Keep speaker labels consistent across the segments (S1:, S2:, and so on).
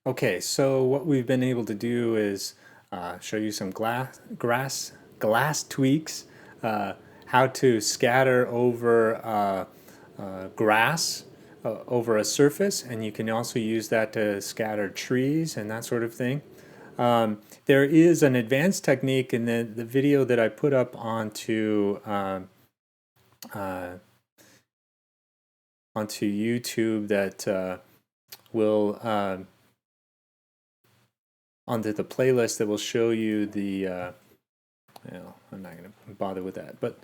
S1: Okay, so what we've been able to do is show you some glass tweaks, uh, how to scatter over grass over a surface, and you can also use that to scatter trees and that sort of thing. There is an advanced technique in the video that I put up uh, onto YouTube that will onto the playlist that will show you I'm not going to bother with that, but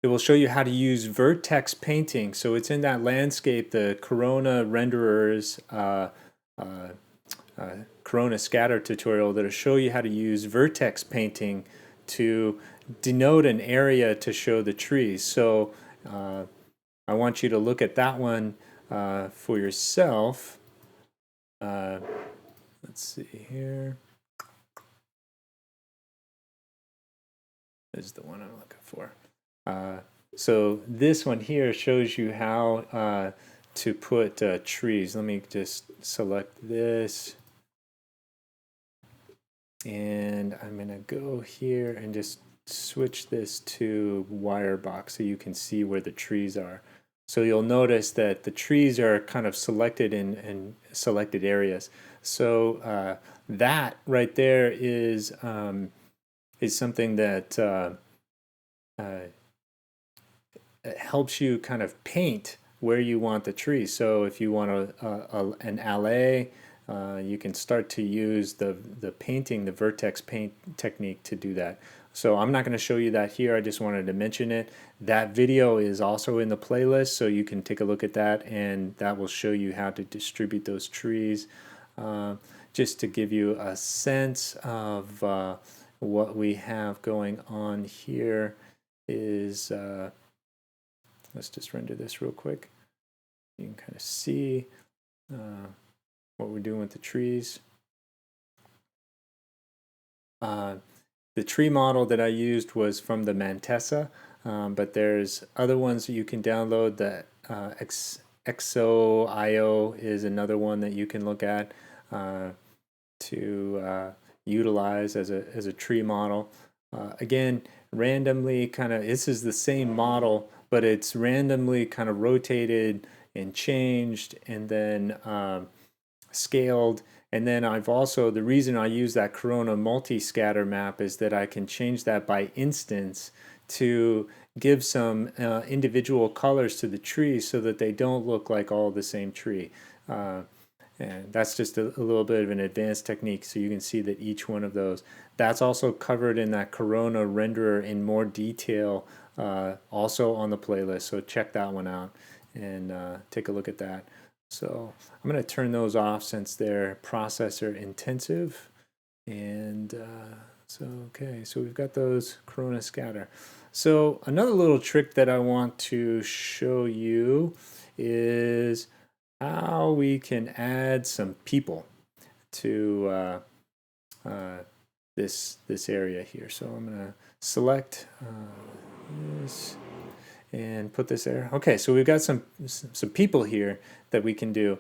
S1: it will show you how to use vertex painting. So it's in that landscape, the Corona renderers, Corona scatter tutorial that'll show you how to use vertex painting to denote an area to show the trees. So I want you to look at that one for yourself. Let's see here. This is the one I'm looking for. So this one here shows you how to put trees. Let me just select this. And I'm going to go here and just switch this to Wirebox so you can see where the trees are. So you'll notice that the trees are kind of selected in selected areas. So that right there is something that helps you kind of paint where you want the trees. So if you want an alley, you can start to use the painting, the vertex paint technique to do that. So I'm not going to show you that here. I just wanted to mention it. That video is also in the playlist, so you can take a look at that, and that will show you how to distribute those trees. Just to give you a sense of what we have going on here is, let's just render this real quick. You can kind of see what we're doing with the trees. The tree model that I used was from the Mantessa, but there's other ones that you can download. The XOIO is another one that you can look at to utilize as a tree model. Again, randomly kind of, this is the same model, but it's randomly kind of rotated and changed and then scaled. And then I've also, the reason I use that Corona multi-scatter map is that I can change that by instance to give some individual colors to the trees so that they don't look like all the same tree. And that's just a little bit of an advanced technique, so you can see that each one of those. That's also covered in that Corona renderer in more detail, also on the playlist, so check that one out and take a look at that. So I'm going to turn those off since they're processor intensive. And okay, so we've got those Corona scatter. So another little trick that I want to show you is how we can add some people to this area here. So I'm going to select this and put this there. Okay, so we've got some people here that we can do.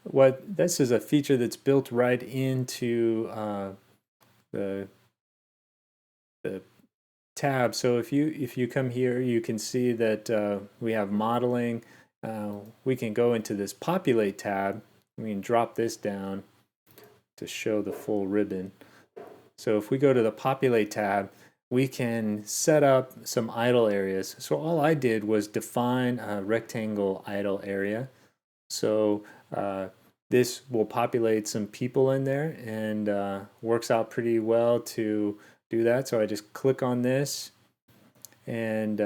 S1: What this is a feature that's built right into the tab. So if you come here, you can see that we have modeling. We can go into this populate tab. We can drop this down to show the full ribbon. So if we go to the populate tab, we can set up some idle areas. So all I did was define a rectangle idle area. So this will populate some people in there and works out pretty well to do that. So I just click on this and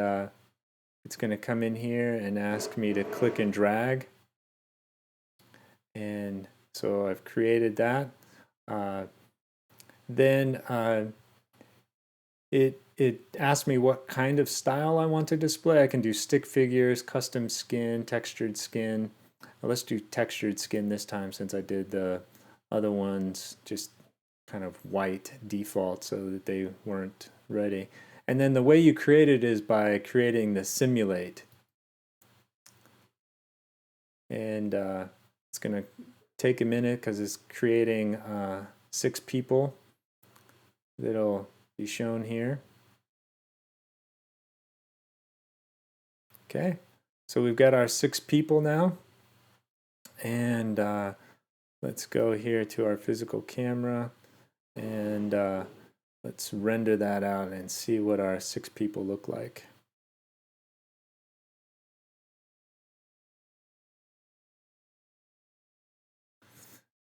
S1: it's going to come in here and ask me to click and drag. And so I've created that. Then it asks me what kind of style I want to display. I can do stick figures, custom skin, textured skin. Well, let's do textured skin this time since I did the other ones just kind of white default so that they weren't ready. And then the way you create it is by creating the simulate. And it's going to take a minute because it's creating 6 people that'll be shown here. Okay, so we've got our 6 people now, and let's go here to our physical camera, and let's render that out and see what our 6 people look like.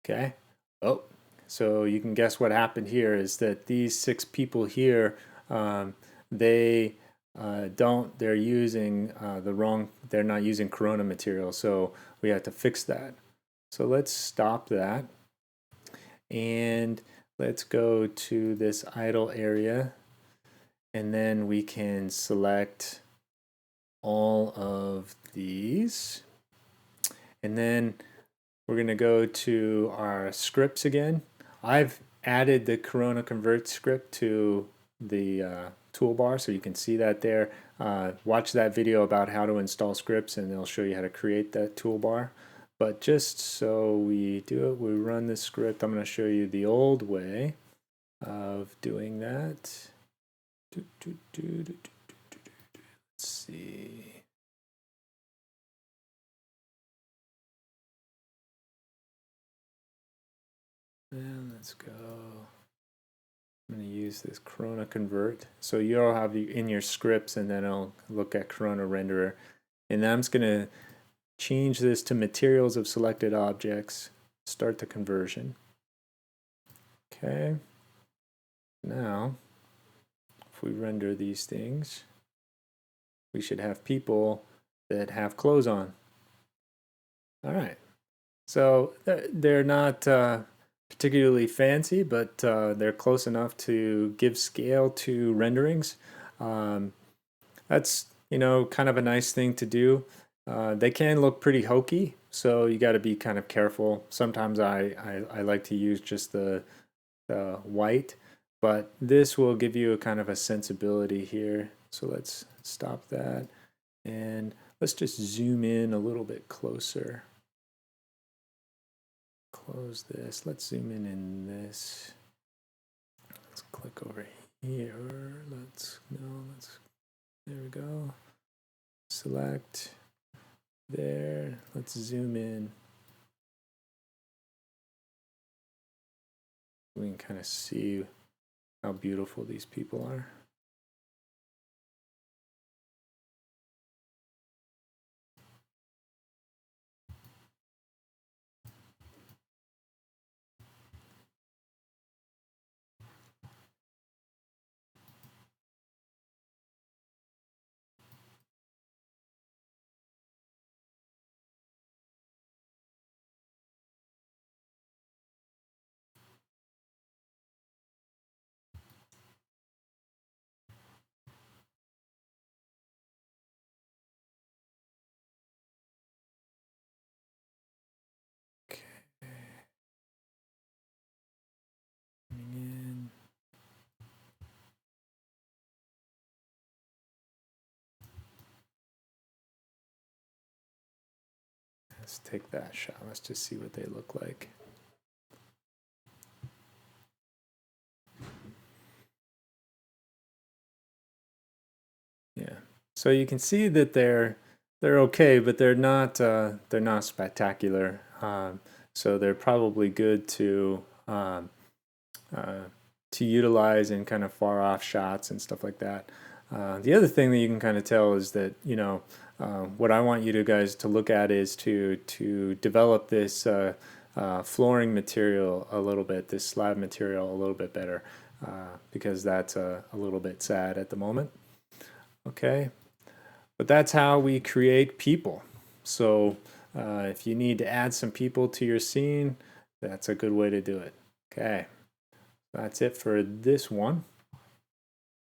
S1: Okay. Oh, so you can guess what happened here is that these 6 people here, they they're using they're not using Corona material, so we have to fix that. So let's stop that, and let's go to this idle area, and then we can select all of these, and then we're going to go to our scripts again. I've added the Corona Convert script to the toolbar, so you can see that there. Watch that video about how to install scripts, and they'll show you how to create that toolbar. But just so we do it, we run the script. I'm going to show you the old way of doing that. Let's see. And let's go. I'm going to use this Corona Convert. So you'll have in your scripts, and then I'll look at Corona Renderer. And then I'm just going to change this to materials of selected objects. Start the conversion. Okay. Now, if we render these things, we should have people that have clothes on. All right. So they're not particularly fancy, but they're close enough to give scale to renderings. That's, kind of a nice thing to do. They can look pretty hokey, so you got to be kind of careful. Sometimes I like to use just the white, but this will give you a kind of a sensibility here. So let's stop that, and let's just zoom in a little bit closer. Close this. Let's zoom in this. Let's click over here. There we go. Select there. Let's zoom in. We can kind of see how beautiful these people are. Let's take that shot. Let's just see what they look like. Yeah. So you can see that they're okay, but they're not spectacular. So they're probably good to utilize in kind of far off shots and stuff like that. The other thing that you can kind of tell is that what I want you guys to look at is to develop this flooring material a little bit, this slab material a little bit better, because that's a little bit sad at the moment. Okay, but that's how we create people. So if you need to add some people to your scene, that's a good way to do it. Okay, that's it for this one.